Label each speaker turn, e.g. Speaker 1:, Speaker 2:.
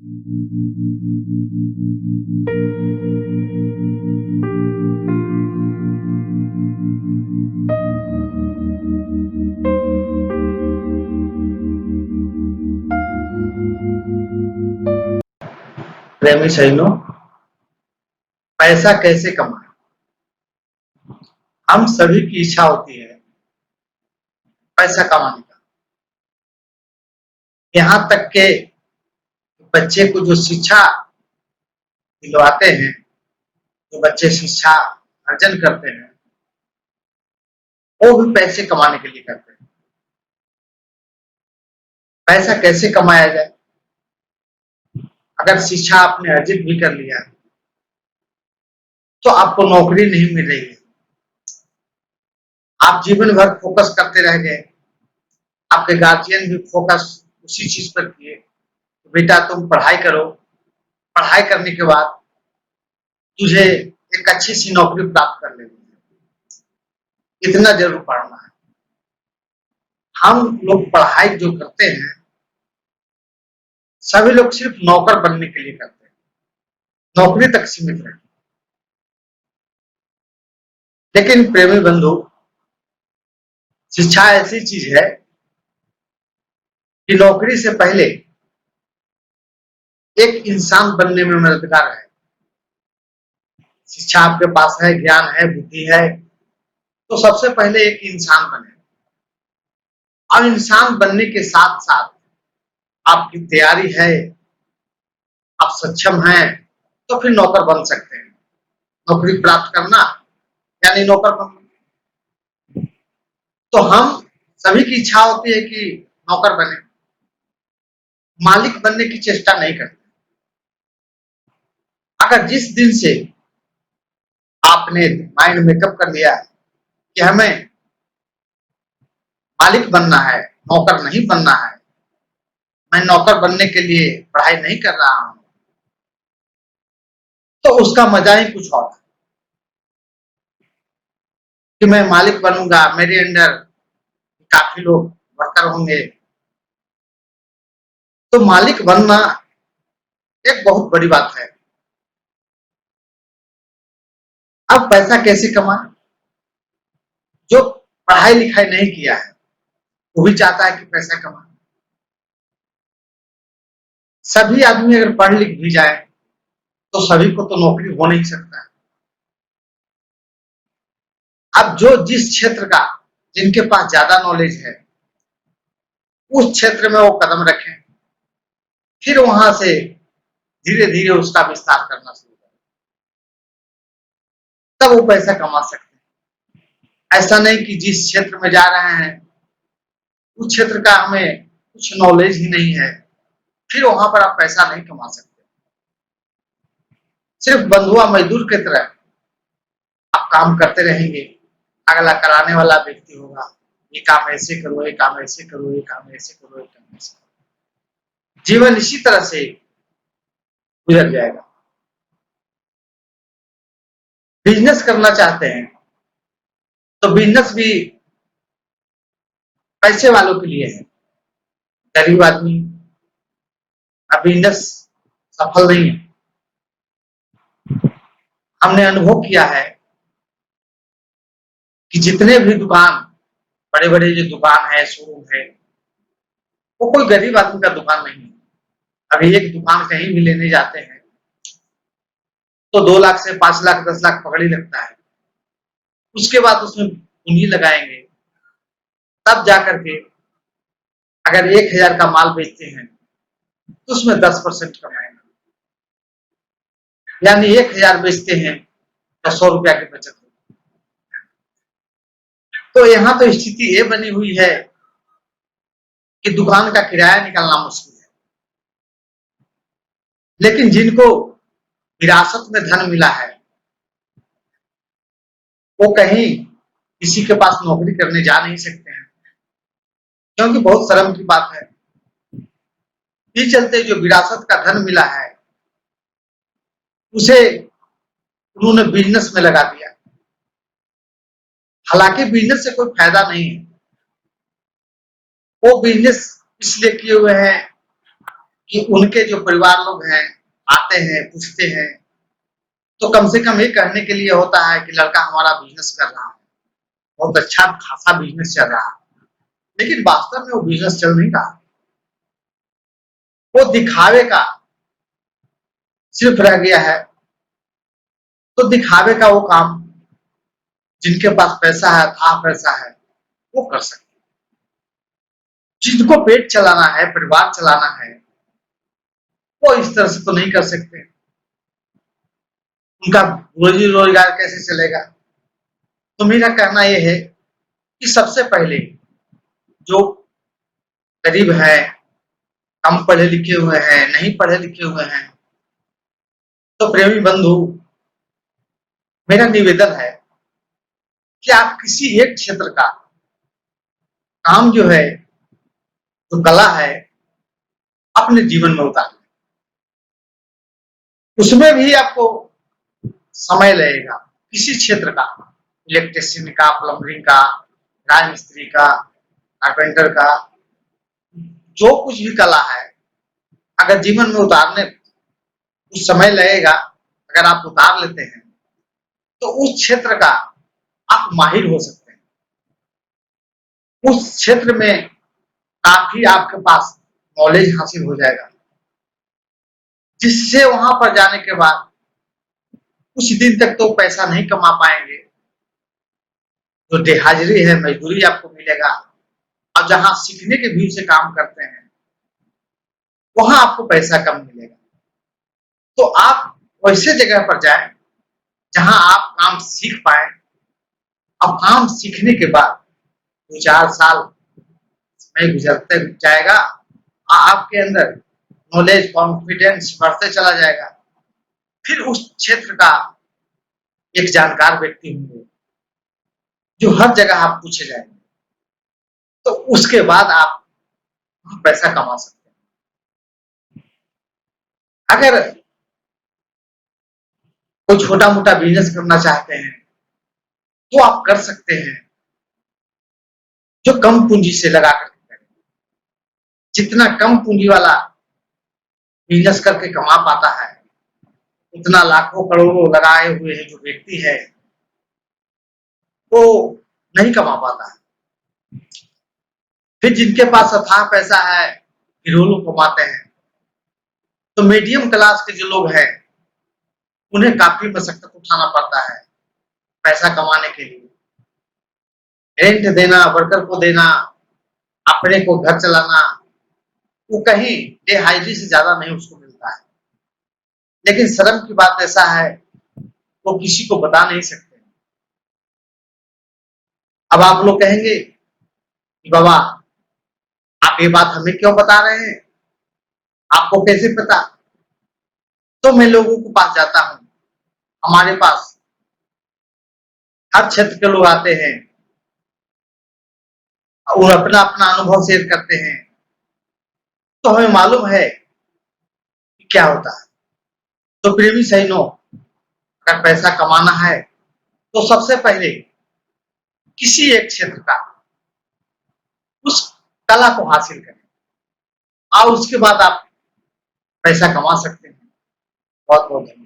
Speaker 1: प्रेमी सहेलियों, पैसा कैसे कमाएं? हम सभी की इच्छा होती है पैसा कमाने का। यहाँ तक के बच्चे को जो शिक्षा दिलवाते हैं, जो बच्चे शिक्षा अर्जन करते हैं, वो भी पैसे कमाने के लिए करते हैं। पैसा कैसे कमाया जाए? अगर शिक्षा आपने अर्जित भी कर लिया तो आपको नौकरी नहीं मिल रही है, आप जीवन भर फोकस करते रह गए, आपके गार्जियन भी फोकस उसी चीज पर किए, बेटा तुम पढ़ाई करो, पढ़ाई करने के बाद तुझे एक अच्छी सी नौकरी प्राप्त कर लेनी है, इतना जरूर पढ़ना है। हम लोग पढ़ाई जो करते हैं, सभी लोग सिर्फ नौकर बनने के लिए करते हैं, नौकरी तक सीमित रहे। लेकिन प्रेमी बंधु, शिक्षा ऐसी चीज है कि नौकरी से पहले एक इंसान बनने में मददगार है। शिक्षा आपके पास है, ज्ञान है, बुद्धि है, तो सबसे पहले एक इंसान बने, और इंसान बनने के साथ साथ आपकी तैयारी है, आप सक्षम हैं, तो फिर नौकर बन सकते हैं। नौकरी प्राप्त करना यानी नौकर बनना। तो हम सभी की इच्छा होती है कि नौकर बने, मालिक बनने की चेष्टा नहीं करते। अगर जिस दिन से आपने माइंड मेकअप कर लिया कि हमें मालिक बनना है, नौकर नहीं बनना है, मैं नौकर बनने के लिए पढ़ाई नहीं कर रहा हूं, तो उसका मजा ही कुछ और है। कि मैं मालिक बनूंगा, मेरे अंडर काफी लोग वर्कर होंगे, तो मालिक बनना एक बहुत बड़ी बात है। अब पैसा कैसे कमाएं? जो पढ़ाई लिखाई नहीं किया है वो भी चाहता है कि पैसा कमाए। सभी आदमी अगर पढ़ लिख भी जाए तो सभी को तो नौकरी हो नहीं सकता है। अब जो जिस क्षेत्र का, जिनके पास ज्यादा नॉलेज है, उस क्षेत्र में वो कदम रखें, फिर वहां से धीरे धीरे उसका विस्तार करना शुरू करें, तब वो पैसा कमा सकते हैं। ऐसा नहीं कि जिस क्षेत्र में जा रहे हैं उस क्षेत्र का हमें कुछ नॉलेज ही नहीं है, फिर वहां पर आप पैसा नहीं कमा सकते। सिर्फ बंधुआ मजदूर की तरह आप काम करते रहेंगे, अगला कराने वाला व्यक्ति होगा, ये काम ऐसे करो, ये काम ऐसे करो, ये काम ऐसे करो, ये काम ऐसे करो। जीवन इसी तरह से गुजर जाएगा। बिजनेस करना चाहते हैं तो बिजनेस भी पैसे वालों के लिए है। गरीब आदमी का बिजनेस सफल नहीं है। हमने अनुभव किया है कि जितने भी दुकान, बड़े बड़े जो दुकान है, शोरूम है, वो कोई गरीब आदमी का दुकान नहीं है। अभी एक दुकान कहीं भी लेने जाते हैं तो 2 लाख से 5 लाख 10 लाख पकड़ ही लगता है। उसके बाद उसमें पूंजी लगाएंगे, तब जाकर के अगर 1000 का माल बेचते हैं तो उसमें 10% कमाएंगे, यानी 1000 बेचते हैं तो 100 रुपया की बचत होगी। तो यहाँ तो स्थिति ये बनी हुई है कि दुकान का किराया निकालना मुश्किल है। लेकिन जिनको विरासत में धन मिला है, वो कहीं किसी के पास नौकरी करने जा नहीं सकते हैं, क्योंकि बहुत शर्म की बात है। इस चलते जो विरासत का धन मिला है उसे उन्होंने बिजनेस में लगा दिया। हालांकि बिजनेस से कोई फायदा नहीं है, वो बिजनेस इसलिए किए हुए हैं कि उनके जो परिवार लोग हैं, आते हैं, पूछते हैं, तो कम से कम ये कहने के लिए होता है कि लड़का हमारा बिज़नेस कर रहा है, बहुत अच्छा खासा बिज़नेस चल रहा है। लेकिन वास्तव में वो बिज़नेस चल नहीं रहा। वो दिखावे का सिर्फ रह गया है। तो दिखावे का वो काम जिनके पास पैसा है, था पैसा है, वो कर सकते हैं। जिनको पेट चलाना है, परिवार चलाना है, वो इस तरह से तो नहीं कर सकते। उनका रोज़ी-रोज़गार कैसे चलेगा? तो मेरा कहना ये है कि सबसे पहले जो गरीब हैं, कम पढ़े लिखे हुए हैं, नहीं पढ़े लिखे हुए हैं, तो प्रेमी बंधु, मेरा निवेदन है कि आप किसी एक क्षेत्र का काम जो है, जो कला है, अपने जीवन में उतारें। उसमें भी आपको समय लगेगा। किसी क्षेत्र का, इलेक्ट्रिशियन का, प्लम्बरिंग का, राजमिस्त्री का, कारपेंटर का, जो कुछ भी कला है, अगर जीवन में उतारने कुछ समय लगेगा, अगर आप उतार लेते हैं, तो उस क्षेत्र का आप माहिर हो सकते हैं। उस क्षेत्र में काफ़ी आपके पास नॉलेज हासिल हो जाएगा, जिससे वहाँ पर जाने के बाद कुछ दिन तक तो पैसा नहीं कमा पाएँगे, जो देहाज़री है, मज़दूरी आपको मिलेगा, और जहाँ सीखने के व्यू से काम करते हैं, वहाँ आपको पैसा कम मिलेगा। तो आप वैसे जगह पर जाएँ, जहाँ आप काम सीख पाएँ। अब काम सीखने के बाद 2-4 साल समय गुज़रते जाएगा, आपके अंदर नॉलेज, कॉन्फिडेंस बढ़ते चला जाएगा। फिर उस क्षेत्र का एक जानकार व्यक्ति होंगे, जो हर जगह आप पूछे जाएँगे। तो उसके बाद आप पैसा कमा सकते हैं। अगर कोई छोटा-मोटा बिज़नेस करना चाहते हैं, तो आप कर सकते हैं, जो कम पूँजी से लगा कर के करें। जितना कम पूँजी वाला बिज़नेस करके कमा पाता है, उतना लाखों-करोड़ों लगाए हुए जो व्यक्ति है, वो नहीं कमा पाता है। फिर जिनके पास अथाह पैसा है, फिर वो लोग कमाते हैं। तो मीडियम क्लास के जो लोग हैं, उन्हें काफ़ी मशक्कत उठाना पड़ता है, पैसा कमाने के लिए। रेंट देना, वर्कर को देना, अपने को घर चलाना, वो कहीं देहाइरी से ज़्यादा नहीं उसको मिलता है। लेकिन शर्म की बात ऐसा है, वो किसी को बता नहीं सकते। अब आप लोग कहेंगे कि बाबा, आप ये बात हमें क्यों बता रहे हैं? आपको कैसे पता? तो मैं लोगों के पास जाता हूँ। हमारे पास हर क्षेत्र के लोग आते हैं और अपना-अपना अनुभव शेयर करते हैं। तो हमें मालूम है कि क्या होता है। तो प्रेमी सज्जनों, अगर पैसा कमाना है, तो सबसे पहले किसी एक क्षेत्र का, उस कला को हासिल करें और उसके बाद आप पैसा कमा सकते हैं। बहुत-बहुत धन्यवाद।